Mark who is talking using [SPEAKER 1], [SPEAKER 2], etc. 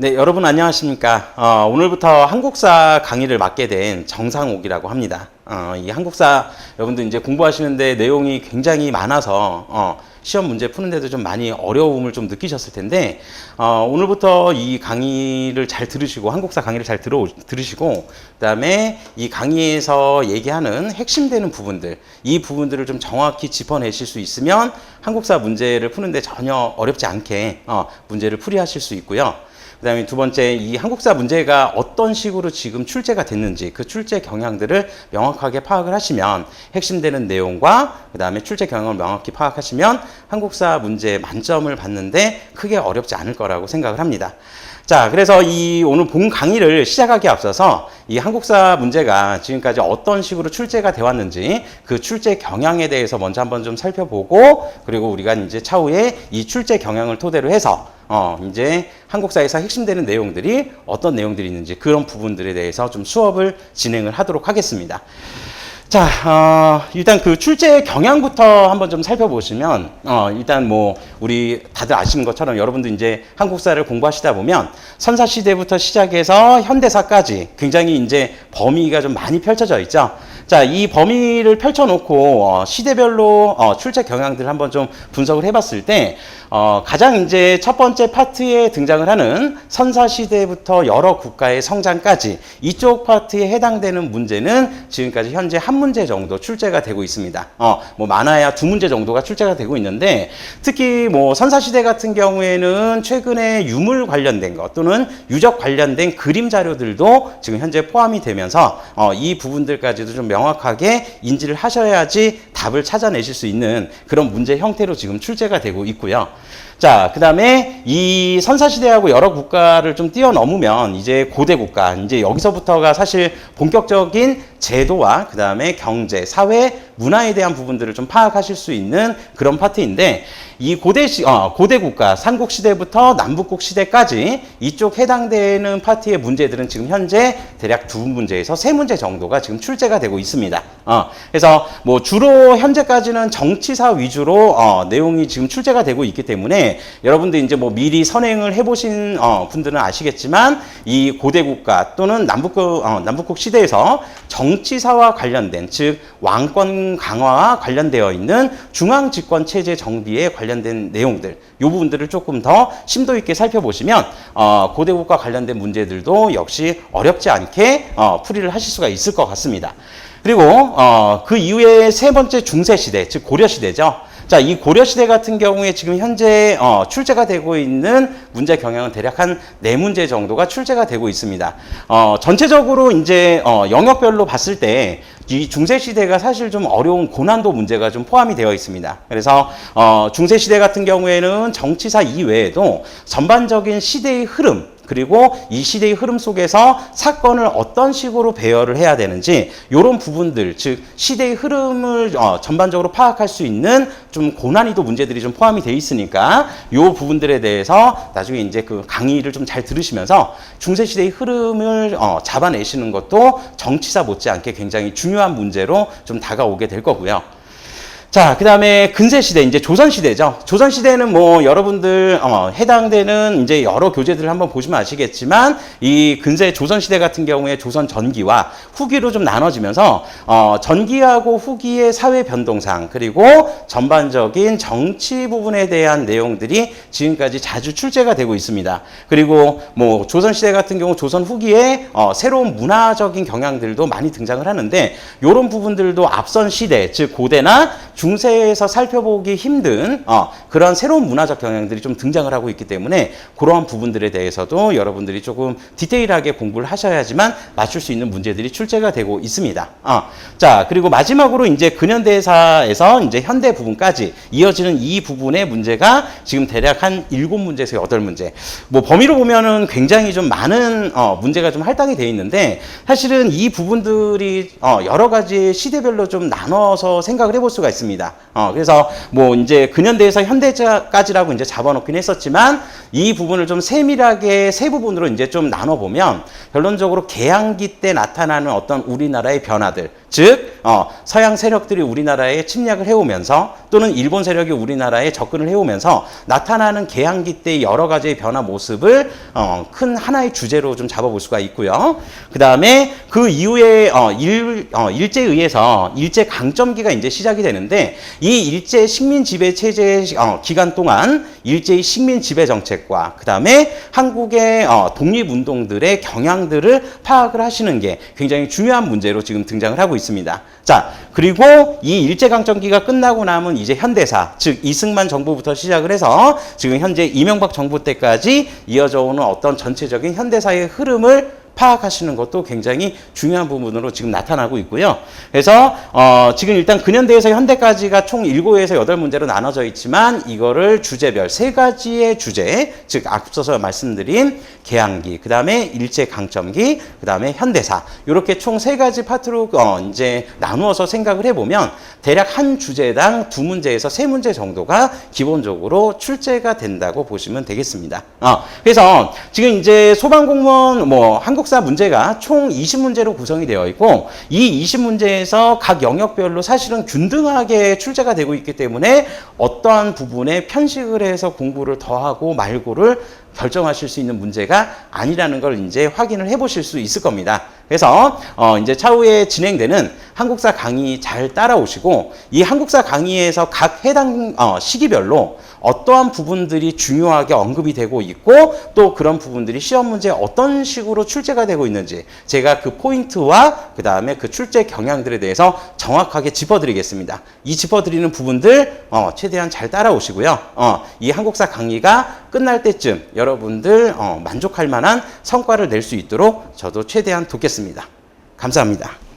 [SPEAKER 1] 네, 여러분 안녕하십니까. 오늘부터 한국사 강의를 맡게 된 정상옥이라고 합니다. 이 한국사 여러분들 이제 공부하시는데 내용이 굉장히 많아서 시험 문제 푸는데도 좀 많이 어려움을 좀 느끼셨을 텐데 오늘부터 이 강의를 잘 들으시고 한국사 강의를 잘 들으시고 그다음에 이 강의에서 얘기하는 핵심되는 부분들 이 부분들을 좀 정확히 짚어내실 수 있으면 한국사 문제를 푸는데 전혀 어렵지 않게 문제를 풀이하실 수 있고요. 그 다음에 두 번째, 이 한국사 문제가 어떤 식으로 지금 출제가 됐는지 그 출제 경향들을 명확하게 파악을 하시면 핵심되는 내용과 그 다음에 출제 경향을 명확히 파악하시면 한국사 문제 만점을 받는데 크게 어렵지 않을 거라고 생각을 합니다. 자, 그래서 이 오늘 본 강의를 시작하기에 앞서서 이 한국사 문제가 지금까지 어떤 식으로 출제가 되어 왔는지 그 출제 경향에 대해서 먼저 한번 좀 살펴보고 그리고 우리가 이제 차후에 이 출제 경향을 토대로 해서 이제 한국사에서 핵심되는 내용들이 어떤 내용들이 있는지 그런 부분들에 대해서 좀 수업을 진행을 하도록 하겠습니다. 자, 일단 그 출제 경향부터 한번 좀 살펴보시면, 일단 뭐, 우리 다들 아시는 것처럼 여러분도 이제 한국사를 공부하시다 보면 선사시대부터 시작해서 현대사까지 굉장히 이제 범위가 좀 많이 펼쳐져 있죠. 자, 이 범위를 펼쳐놓고, 시대별로, 출제 경향들을 한번 좀 분석을 해봤을 때, 가장 이제 첫 번째 파트에 등장을 하는 선사시대부터 여러 국가의 성장까지 이쪽 파트에 해당되는 문제는 지금까지 현재 한 문제 정도 출제가 되고 있습니다. 뭐 많아야 두 문제 정도가 출제가 되고 있는데 특히 뭐 선사시대 같은 경우에는 최근에 유물 관련된 것 또는 유적 관련된 그림 자료들도 지금 현재 포함이 되면서 이 부분들까지도 좀 명확하게 인지를 하셔야지 답을 찾아내실 수 있는 그런 문제 형태로 지금 출제가 되고 있고요. 자, 그 다음에 이 선사시대하고 여러 국가를 좀 뛰어넘으면 이제 고대 국가, 이제 여기서부터가 사실 본격적인 제도와 그 다음에 경제, 사회, 문화에 대한 부분들을 좀 파악하실 수 있는 그런 파트인데 이 고대 국가, 삼국시대부터 남북국 시대까지 이쪽 해당되는 파트의 문제들은 지금 현재 대략 두 문제에서 세 문제 정도가 지금 출제가 되고 있습니다. 그래서 뭐 주로 현재까지는 정치사 위주로 내용이 지금 출제가 되고 있기 때문에 여러분들 이제 뭐 미리 선행을 해보신 분들은 아시겠지만 이 고대 국가 또는 남북국 시대에서 정치사와 관련된 즉 왕권 강화와 관련되어 있는 중앙 집권 체제 정비에 관련된 내용들 이 부분들을 조금 더 심도 있게 살펴보시면 고대 국가 관련된 문제들도 역시 어렵지 않게 풀이를 하실 수가 있을 것 같습니다. 그리고 그 이후에 세 번째 중세시대 즉 고려시대죠. 자, 이 고려시대 같은 경우에 지금 현재 출제가 되고 있는 문제 경향은 대략 한 4문제 정도가 출제가 되고 있습니다. 전체적으로 이제 영역별로 봤을 때 이 중세시대가 사실 좀 어려운 고난도 문제가 좀 포함이 되어 있습니다. 그래서 중세시대 같은 경우에는 정치사 이외에도 전반적인 시대의 흐름 그리고 이 시대의 흐름 속에서 사건을 어떤 식으로 배열을 해야 되는지 이런 부분들 즉 시대의 흐름을 전반적으로 파악할 수 있는 좀 고난이도 문제들이 좀 포함이 되어 있으니까 이 부분들에 대해서 나중에 이제 그 강의를 좀 잘 들으시면서 중세시대의 흐름을 잡아내시는 것도 정치사 못지않게 굉장히 중요한 문제로 좀 다가오게 될 거고요. 자, 그 다음에 근세시대, 이제 조선시대죠. 조선시대는 뭐 여러분들, 해당되는 이제 여러 교재들을 한번 보시면 아시겠지만, 이 근세 조선시대 같은 경우에 조선 전기와 후기로 좀 나눠지면서, 전기하고 후기의 사회 변동상, 그리고 전반적인 정치 부분에 대한 내용들이 지금까지 자주 출제가 되고 있습니다. 그리고 뭐 조선시대 같은 경우 조선 후기에 새로운 문화적인 경향들도 많이 등장을 하는데, 요런 부분들도 앞선 시대, 즉 고대나 중세에서 살펴보기 힘든 그런 새로운 문화적 경향들이 좀 등장을 하고 있기 때문에 그러한 부분들에 대해서도 여러분들이 조금 디테일하게 공부를 하셔야지만 맞출 수 있는 문제들이 출제가 되고 있습니다. 자, 그리고 마지막으로 이제 근현대사에서 이제 현대 부분까지 이어지는 이 부분의 문제가 지금 대략 한 7문제에서 8문제. 뭐 범위로 보면은 굉장히 좀 많은 문제가 좀 할당이 되어 있는데 사실은 이 부분들이 여러 가지 시대별로 좀 나눠서 생각을 해볼 수가 있습니다. 그래서 뭐 이제 근현대에서 현대까지라고 이제 잡아놓긴 했었지만 이 부분을 좀 세밀하게 세 부분으로 이제 좀 나눠보면 결론적으로 개항기 때 나타나는 어떤 우리나라의 변화들 즉 서양 세력들이 우리나라에 침략을 해오면서 또는 일본 세력이 우리나라에 접근을 해오면서 나타나는 개항기 때의 여러 가지의 변화 모습을 큰 하나의 주제로 좀 잡아볼 수가 있고요. 그 다음에 그 이후에 일제에 의해서 일제 강점기가 이제 시작이 되는데 이 일제 식민 지배 체제 기간 동안 일제의 식민 지배 정책과 그 다음에 한국의 독립운동들의 경향들을 파악을 하시는 게 굉장히 중요한 문제로 지금 등장을 하고 있습니다. 자, 그리고 이 일제강점기가 끝나고 나면 이제 현대사, 즉 이승만 정부부터 시작을 해서 지금 현재 이명박 정부 때까지 이어져 오는 어떤 전체적인 현대사의 흐름을 파악하시는 것도 굉장히 중요한 부분으로 지금 나타나고 있고요. 그래서 지금 일단 근현대에서 현대까지가 총 7에서 8문제로 나눠져 있지만 이거를 주제별 3가지의 주제, 즉 앞서서 말씀드린 개항기, 그 다음에 일제강점기, 그 다음에 현대사 이렇게 총 3가지 파트로 이제 나누어서 생각을 해보면 대략 한 주제당 2문제에서 3문제 정도가 기본적으로 출제가 된다고 보시면 되겠습니다. 그래서 지금 이제 소방공무원 한국사 문제가 총 20문제로 구성이 되어 있고 이 20문제에서 각 영역별로 사실은 균등하게 출제가 되고 있기 때문에 어떠한 부분에 편식을 해서 공부를 더하고 말고를 결정하실 수 있는 문제가 아니라는 걸 이제 확인을 해보실 수 있을 겁니다. 그래서 이제 차후에 진행되는 한국사 강의 잘 따라오시고 이 한국사 강의에서 각 해당 시기별로 어떠한 부분들이 중요하게 언급이 되고 있고 또 그런 부분들이 시험 문제에 어떤 식으로 출제가 되고 있는지 제가 그 포인트와 그 다음에 그 출제 경향들에 대해서 정확하게 짚어드리겠습니다. 이 짚어드리는 부분들 최대한 잘 따라오시고요. 이 한국사 강의가 끝날 때쯤 여러분들 만족할 만한 성과를 낼 수 있도록 저도 최대한 돕겠습니다. 감사합니다.